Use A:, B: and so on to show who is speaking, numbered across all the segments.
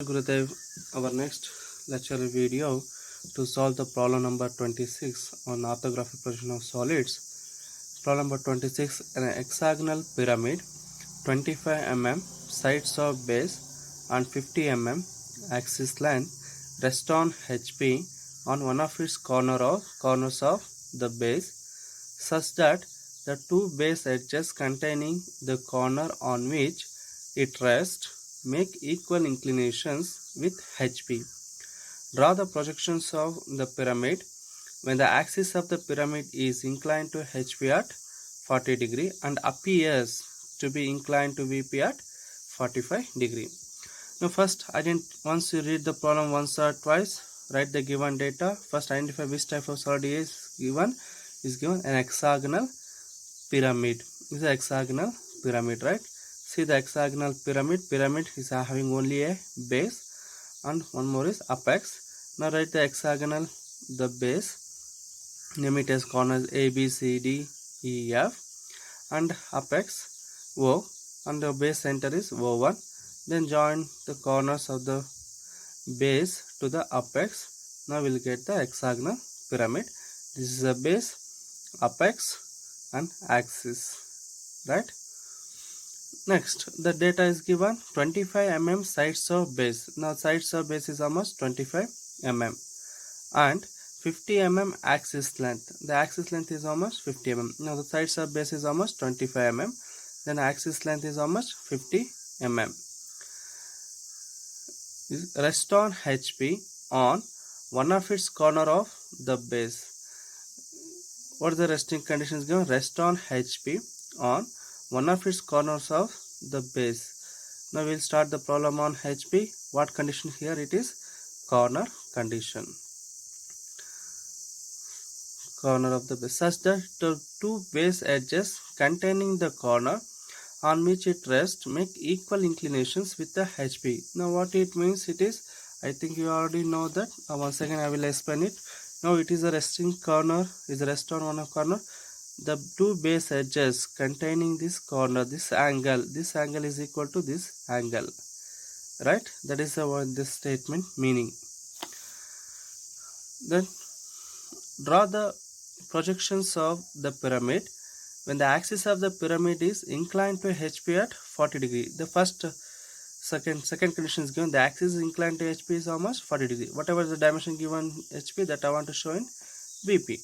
A: Gurudev, our next lecture video to solve the problem number 26 on orthographic projection of solids. Problem number 26, an hexagonal pyramid, 25 mm sides of base and 50 mm axis length rest on HP on one of its corners of the base such that the two base edges containing the corner on which it rests make equal inclinations with HP. Draw the projections of the pyramid when the axis of the pyramid is inclined to HP at 40 degree and appears to be inclined to VP at 45 degree. Now first, once you read the problem once or twice, write the given data. First identify which type of solid is given. An hexagonal pyramid. This is a hexagonal pyramid, right? See the hexagonal pyramid. Pyramid is having only a base and one more is apex. Now write the hexagonal, the base. Name it as corners A, B, C, D, E, F, and apex O, and the base center is O1. Then join the corners of the base to the apex. Now we'll get the hexagonal pyramid. This is the base, apex, and axis, right? Next, the data is given 25 mm sides of base. Now sides of base is almost 25 mm and 50 mm axis length. The axis length is almost 50 mm. Now the sides of base is almost 25 mm. Then axis length is almost 50 mm. Rest on HP on one of its corner of the base. What is the resting conditions given? Rest on HP on one of its corners of the base. Now we'll start the problem on HP. What condition here? It is corner condition. Corner of the base such that the two base edges containing the corner on which it rests make equal inclinations with the HP. Now what it means, it is, I think you already know that. Once again I will explain it. Now it is a resting corner, is a rest on one corner. The two base edges containing this corner, this angle is equal to this angle, right? That is this statement meaning. Then draw the projections of the pyramid when the axis of the pyramid is inclined to HP at 40 degree. The second condition is given. The axis is inclined to HP is almost 40 degree. Whatever the dimension given HP, that I want to show in VP.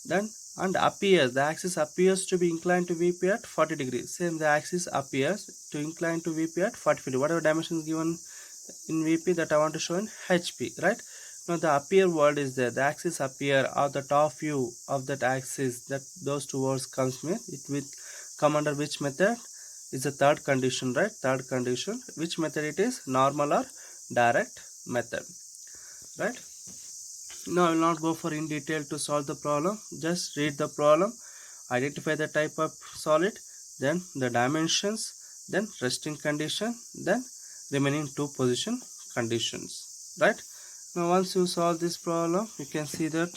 A: Then and appears, the axis appears to be inclined to VP at 40 degrees. Same, the axis appears to incline to VP at 40 degree. Whatever dimension is given in VP, that I want to show in HP, right? Now the appear word is there. The axis appear, or the top view of that axis, that those two words comes with it, will come under which method? Is the third condition, right? Third condition. Which method it is? Normal or direct method, right? Now I will not go for in detail to solve the problem. Just read the problem, identify the type of solid, then the dimensions, then resting condition, then remaining two position conditions, right? Now once you solve this problem, you can see that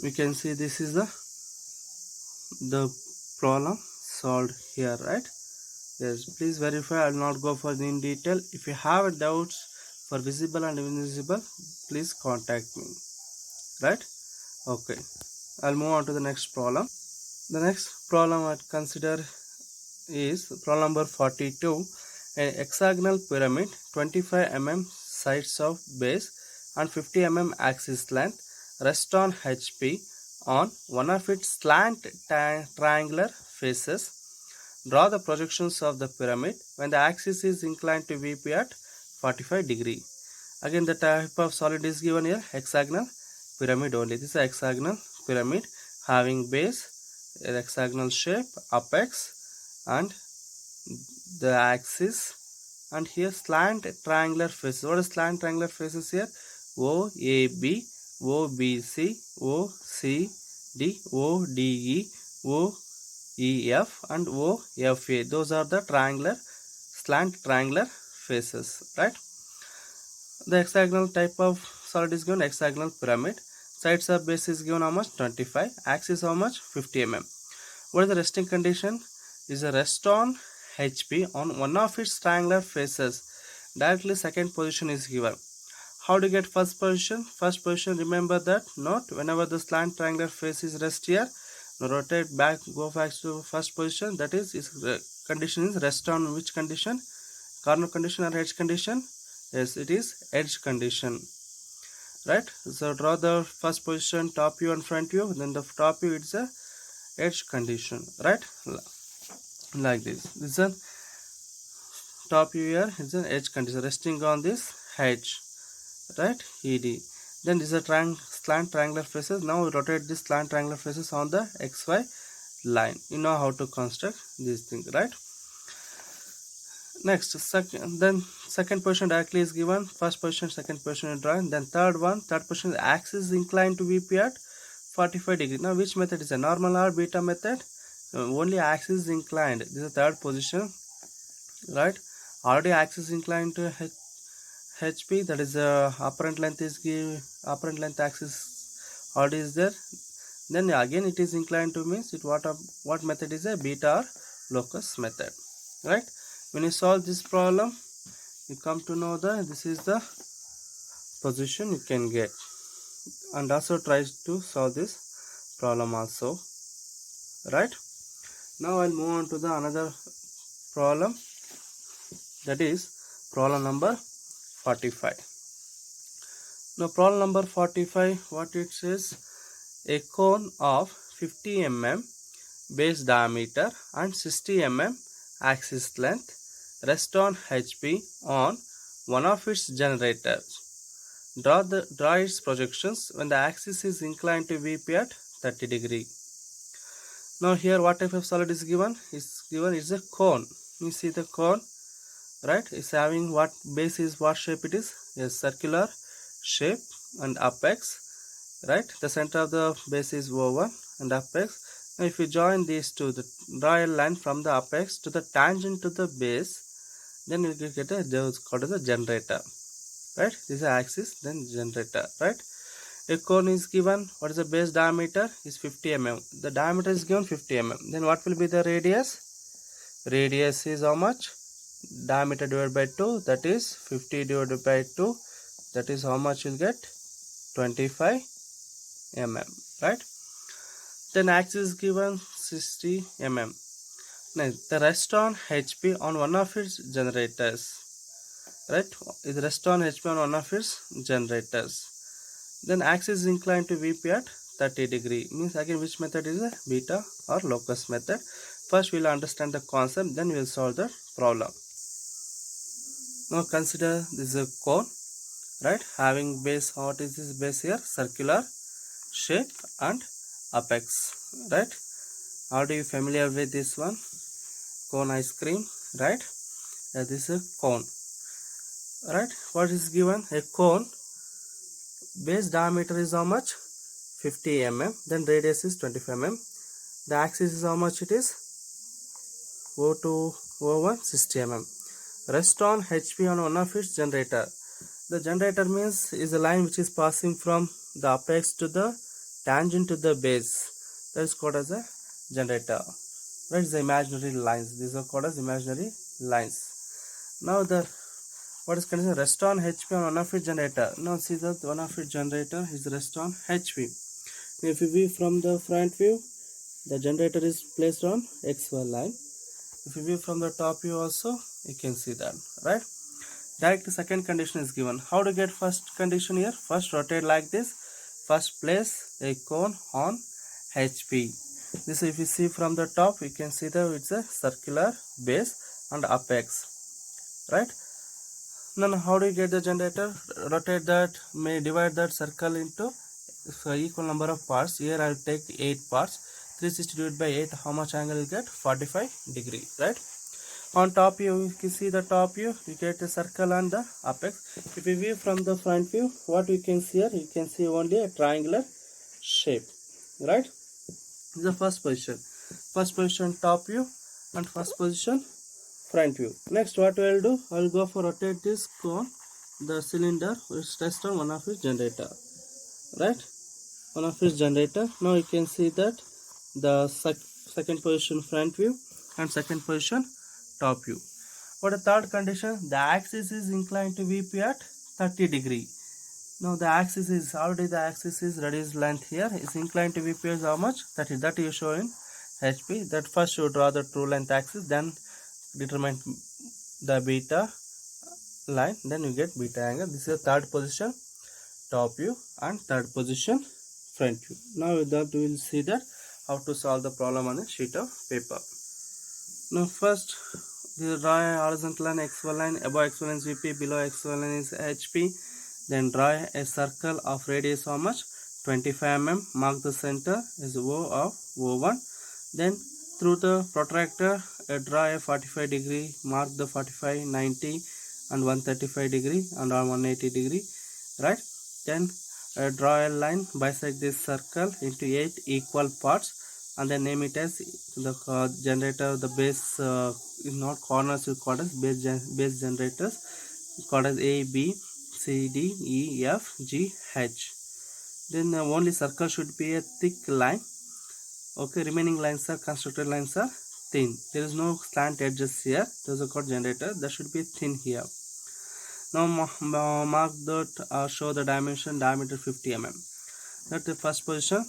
A: we can see this is the problem solved here, right? Yes, please verify. I will not go for in detail. If you have doubts for visible and invisible, please contact me, right? Okay, I'll move on to the next problem. The next problem I consider is problem number 42. A hexagonal pyramid, 25 mm sides of base and 50 mm axis length rest on HP on one of its slant triangular faces. Draw the projections of the pyramid when the axis is inclined to VP at 45 degree. Again, the type of solid is given here, hexagonal pyramid only. This is a hexagonal pyramid having base, a hexagonal shape, apex, and the axis, and here slant triangular faces. What is slant triangular faces here? OAB, OBC, OCD, ODE, OEF, and OFA. Those are the slant triangular faces, right? The hexagonal type of solid is given hexagonal pyramid. Sides of base is given how much? 25. Axis how much? 50 mm. What is the resting condition? is a rest on HP on one of its triangular faces. Directly second position is given. How to get first position? First position, remember that note whenever the slant triangular face is rest here, now rotate back, go back to first position. That is condition is rest on which condition? Corner condition or edge condition? Yes, it is edge condition. Right? So draw the first position, top view and front view. Then the top view it's a edge condition. Right? Like this. This is a top view here. It's an edge condition resting on this edge. Right, ed. Then this is a slant triangular faces. Now we rotate this slant triangular faces on the xy line. You know how to construct these things, right? Next, second position directly is given. First position, second position is drawn. Then third position, the axis is inclined to VP at 45 degree. Now which method is a normal or beta method? Only axis is inclined. This is the third position, right? Already axis inclined to HP, that is apparent length apparent length axis already is there. Then again it is inclined to means it what method is a beta or locus method, right? When you solve this problem, you come to know that this is the position you can get, and also try to solve this problem also, right? Now I'll move on to the another problem, that is problem number 45. Now problem number 45, what it says, a cone of 50 mm base diameter and 60 mm axis length rest on HP on one of its generators. Draw its projections when the axis is inclined to VP at 30 degree. Now here what type of solid is given? Is a cone. You see the cone, right? It's having what base is, what shape it is? A circular shape and apex, right? The center of the base is O1 and apex. Now if you join these two, draw a line from the apex to the tangent to the base, then you will get called as a generator, right? This is axis, then generator, right? A cone is given. What is the base diameter? Is 50 mm. The diameter is given 50 mm. Then what will be the radius? Radius is how much? Diameter divided by 2, that is 50 divided by 2, that is how much you'll get? 25 mm, right? Then axis is given 60 mm. Next, the rest on HP on one of its generators, right? Is rest on HP on one of its generators. Then axis is inclined to VP at 30 degree. Means again which method is a beta or locus method? First we'll understand the concept, then we'll solve the problem. Now consider this is a cone, right? Having base, what is this base here? Circular shape and apex, right? How are you familiar with this one? Cone ice cream, right? This is a cone, right? What is given? A cone base diameter is how much? 50 mm. Then radius is 25 mm. The axis is how much it is? O2 O1 60 mm. Rest on HP on one of its generator. The generator means is a line which is passing from the apex to the tangent to the base. That is called as a generator. Right? It's the imaginary lines. These are called as imaginary lines. Now what is considered rest on HP on one of its generator. Now see that one of its generator is rest on HP. If you view from the front view, the generator is placed on XY line. If you view from the top view also, you can see that, right? Direct second condition is given. How to get first condition here? First rotate like this. First place a cone on HP. This if you see from the top, you can see that it's a circular base and apex, right? Now how do you get the generator? Rotate that, may divide that circle into equal number of parts. Here I'll take 8 parts. 360 divided by 8, how much angle you get? 45 degree, right? On top view, you can see the top view, you get a circle and the apex. If you view from the front view, what you can see here? You can see only a triangular shape, right? This is the first position. First position top view and first position front view. Next what I will do, I will go for rotate this cone, the cylinder which rests on one of its generator, right? One of its generator. Now you can see that the second position front view, and second position top view. For the third condition, the axis is inclined to VP at 30 degree. Now the axis is already radius length here is inclined to VP is how much? 30. That you show in HP. That first you draw the true length axis, then determine the beta line, then you get beta angle. This is the third position top view and third position front view. Now with that we will see that how to solve the problem on a sheet of paper. Now first draw a horizontal line x1 line, above x1 is VP, below x1 line is HP. Then draw a circle of radius how much? 25 mm. Mark the center is O of O1. Then through the protractor draw a 45 degree, mark the 45, 90 and 135 degree and 180 degree, right? Then draw a line, bisect this circle into 8 equal parts and then name it as the generator. The base is not corners, is called as base generators, called as A, B, C, D, E, F, G, H. Then only circle should be a thick line. Okay, remaining lines are constructed lines are thin. There is no slant edges here. There is a called generator. That should be thin here. Now mark that show the diameter 50 mm. That's the first position.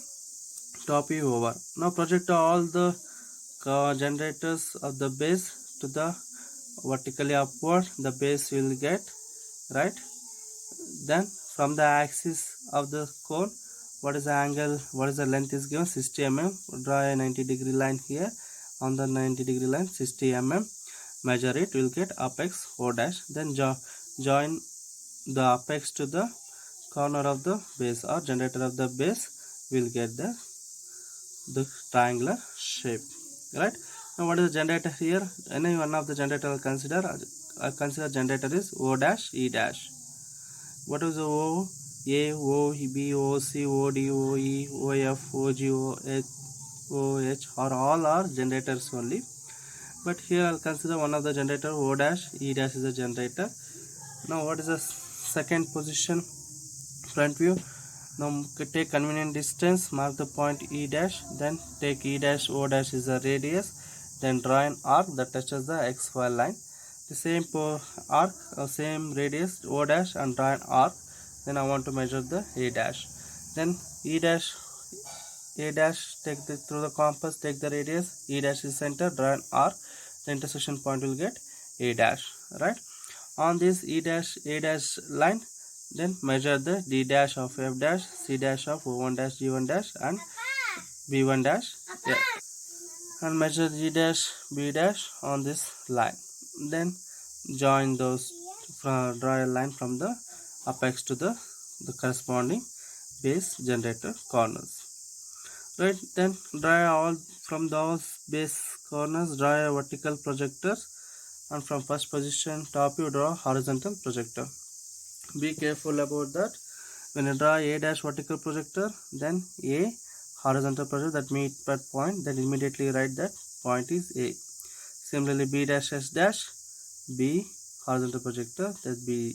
A: Top view over. Now project all the generators of the base to the vertically upward. The base will get, right? Then from the axis of the cone, what is the angle, what is the length is given? 60 mm. Draw a 90 degree line here. On the 90 degree line 60 mm, measure it, will get apex O dash. Then join the apex to the corner of the base or generator of the base, will get the triangular shape, right? Now what is the generator here? Any one of the generator I consider generator is O dash, E dash. What is the O? A, O, B, O, C, O, D, O, E, O, F, O, G, O, H or all are generators only. But here I'll consider one of the generator O dash, E dash is a generator. Now what is the second position front view? Now take convenient distance, mark the point E dash, then take E dash, O dash is the radius, then draw an arc that touches the XY line. The same arc, same radius O dash and draw an arc. Then I want to measure the A dash. Then E dash, A dash, take through the compass, take the radius, E dash is center, draw an arc. The intersection point will get A dash, right? On this E dash, A dash line, then measure the D dash of F dash, C dash of O1 dash, G1 dash and B1 dash, yeah. And measure G dash, B dash on this line. Then join those, draw a line from the apex to the corresponding base generator corners, right? Then draw all from those base corners, draw a vertical projectors, and from first position top you draw horizontal projector. Be careful about that. When you draw A dash vertical projector, then A horizontal projector that meet that point, then immediately write that point is A. Similarly B dash, S dash, B horizontal projector, that B.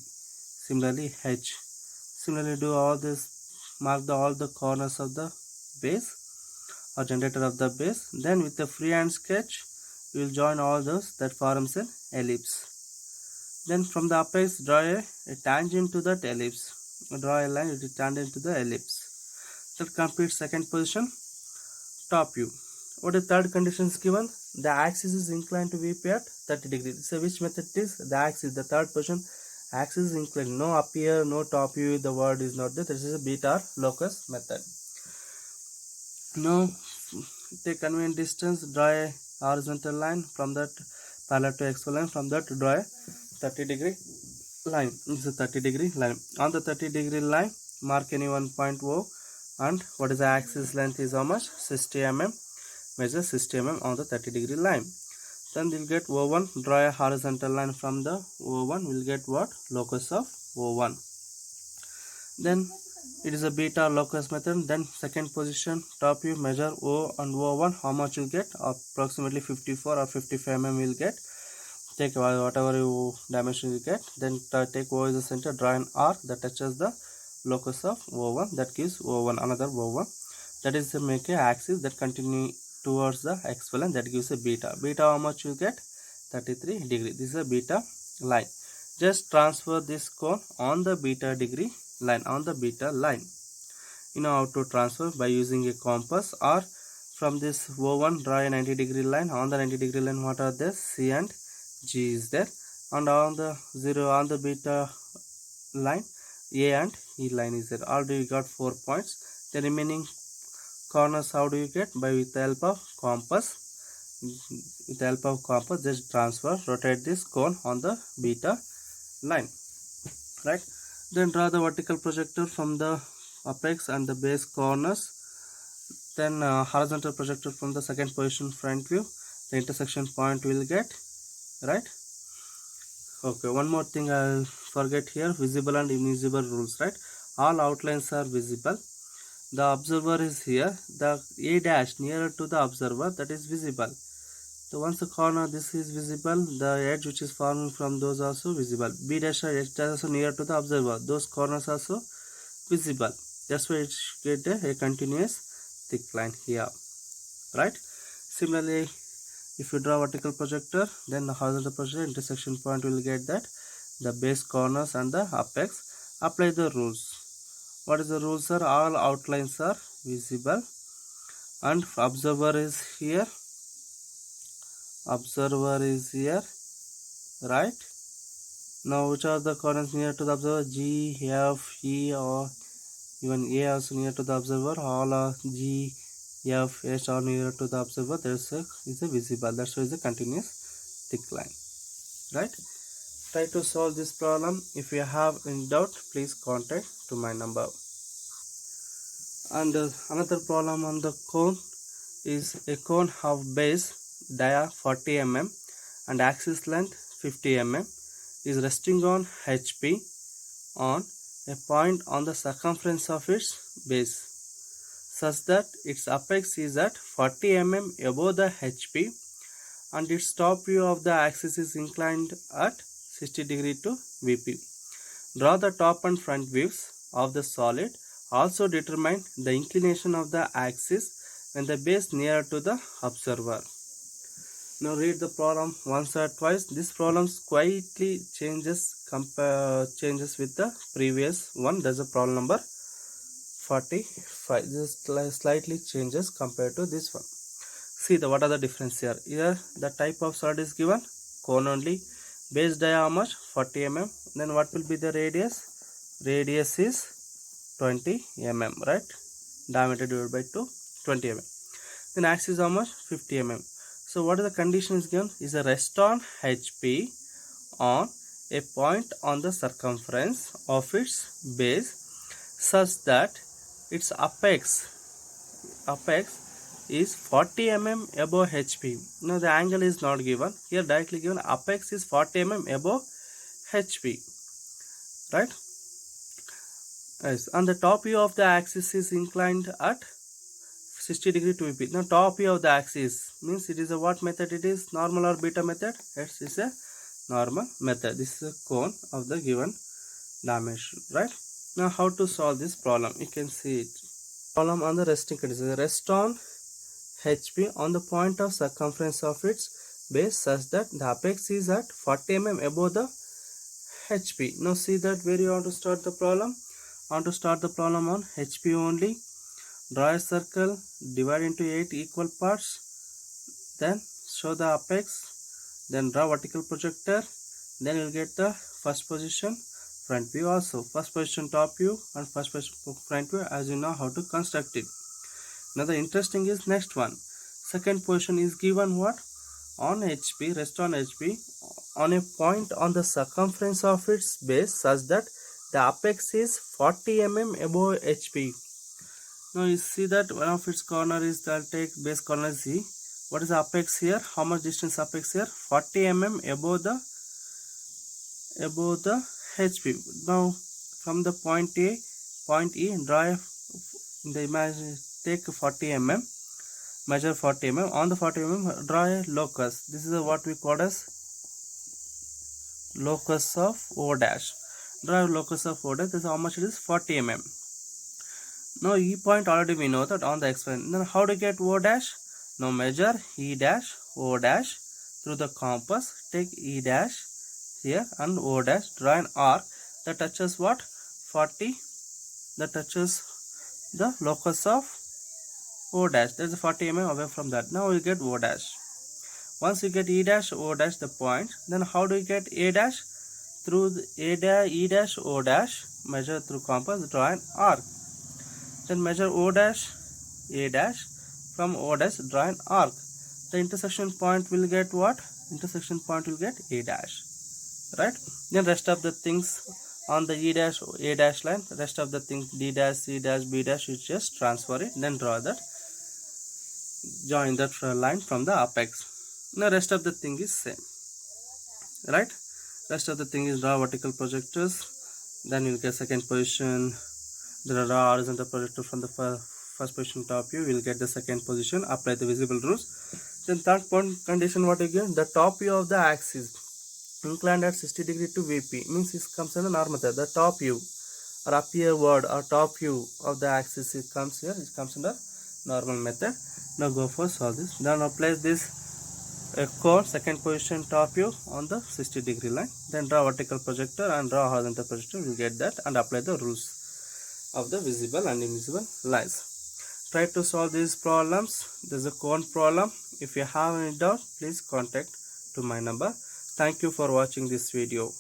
A: Similarly H. Similarly do all this, mark all the corners of the base or generator of the base. Then with the freehand sketch you will join all those, that forms an ellipse. Then from the apex draw a tangent to that ellipse. Draw a line with a tangent to the ellipse. That completes second position top view. What is third condition is given? The axis is inclined to VP at 30 degrees. So which method is? The axis, the third position, axis is inclined. No up here, no top view, the word is not there. This is a beta locus method. Now take convenient distance, draw a horizontal line from that parallel to XY line, from that draw a 30 degree line. This is a 30 degree line. On the 30 degree line mark any one point O, and what is the axis length is how much? 60 mm. Measure 60 mm on the 30 degree line. Then we'll get O1, draw a horizontal line from the O1, we'll get what? Locus of O1. Then it is a beta locus method. Then second position top view, measure O and O1, how much you'll get? Approximately 54 or 55 mm will get. Take whatever you dimension you get. Then take O as the center, draw an arc that touches the locus of O1, that gives O1, another O1. That is to make a axis that continue towards the x-plane, that gives a beta. Beta, how much you get? 33 degree. This is a beta line. Just transfer this cone on the beta degree line, on the beta line. You know how to transfer by using a compass, or from this O1 draw a 90 degree line. On the 90 degree line, what are there? C and G is there, and on the 0 on the beta line, A and E line is there. Already we got 4 points. The remaining corners, how do you get? By with the help of compass. With the help of compass, just transfer, rotate this cone on the beta line, right? Then draw the vertical projector from the apex and the base corners. Then horizontal projector from the second position front view. The intersection point will get, right? Okay, one more thing I'll forget here: visible and invisible rules, right? All outlines are visible. The observer is here. The A dash nearer to the observer, that is visible. So once the corner, this is visible. The edge which is forming from those also visible. B dash or H dash also near to the observer. Those corners also visible. That's why it get a continuous thick line here, right? Similarly, if you draw vertical projector, then the horizontal projector intersection point will get that the base corners and the apex. Apply the rules. What is the rules, sir? All outlines are visible and observer is here. Observer is here, right? Now which are the corners near to the observer? G, F, E, or even A also near to the observer. All are G, F, H are near to the observer. There's a visible. That's why it's a continuous thick line, right? Try to solve this problem. If you have any doubt, please contact to my number. And another problem on the cone is a cone of base dia 40 mm and axis length 50 mm is resting on HP on a point on the circumference of its base, such that its apex is at 40 mm above the HP and its top view of the axis is inclined at 60 degree to VP. Draw the top and front views of the solid. Also determine the inclination of the axis when the base nearer to the observer. Now read the problem once or twice. This problem slightly changes with the previous one. That's a problem number 45. This slightly changes compared to this one. See what are the difference here. Here the type of solid is given, cone only. Base dia how much? 40 mm. Then what will be the radius? Radius is 20 mm, right? Diameter divided by 2, 20 mm. Then axis how much? 50 mm. So what is the condition is given? Is a rest on HP on a point on the circumference of its base, such that its apex is 40 mm above HP. Now the angle is not given. Here directly given apex is 40 mm above HP, right? Yes, and the top view of the axis is inclined at 60 degree to VP. Now top view of the axis means it is a what method? It is normal or beta method? It is a normal method. This is a cone of the given dimension, right? Now how to solve this problem? You can see it. Problem on the resting condition. Rest on HP on the point of circumference of its base, such that the apex is at 40 mm above the HP. Now see that where you want to start the problem. I want to start the problem on HP only. Draw a circle, divide into 8 equal parts, then show the apex, then draw vertical projector, then you'll get the first position front view also. First position top view and first position front view, as you know how to construct it. Now the interesting is next one. Second position is given what? On HP, rest on HP, on a point on the circumference of its base, such that the apex is 40 mm above HP. Now you see that one of its corner is, I'll take base corner Z. What is the apex here? How much distance apex here? 40 mm above the HP. Now from the point A, point E, draw in the image, take 40 mm, measure 40 mm. On the 40 mm, draw a locus. This is what we call as locus of O dash. Draw a locus of O dash. This is how much it is? 40 mm. Now E point already we know that on the x-plane. Then how to get O dash? Now measure E dash O dash through the compass. Take E dash here and O dash. Draw an arc that touches what? 40. That touches the locus of O dash. There is a 40 mm away from that. Now we get O dash. Once you get E dash O dash the point, then how do you get A dash? Through the E dash O dash, measure through compass, draw an arc. Then measure O dash A dash. From O dash, draw an arc. The intersection point will get what? Intersection point will get A dash. Right? Then rest of the things on the E dash A dash line, rest of the things D dash, C dash, B dash, you just transfer it. Then draw that. Join that line from the apex. Now rest of the thing is same. Right? Rest of the thing is draw vertical projectors. Then you'll get second position. Draw horizontal projector from the first position top view. We'll get the second position. Apply the visible rules. Then third point condition, what you get? The top view of the axis inclined at 60 degree to VP means it comes under normal method. The top view or upward or top view of the axis, it comes here. It comes under normal method. Now go for solve this. Then apply this cone second position top view on the 60 degree line. Then draw vertical projector and draw horizontal projector. You get that and apply the rules of the visible and invisible lines. Try to solve these problems. There's a cone problem. If you have any doubt, please contact to my number. Thank you for watching this video.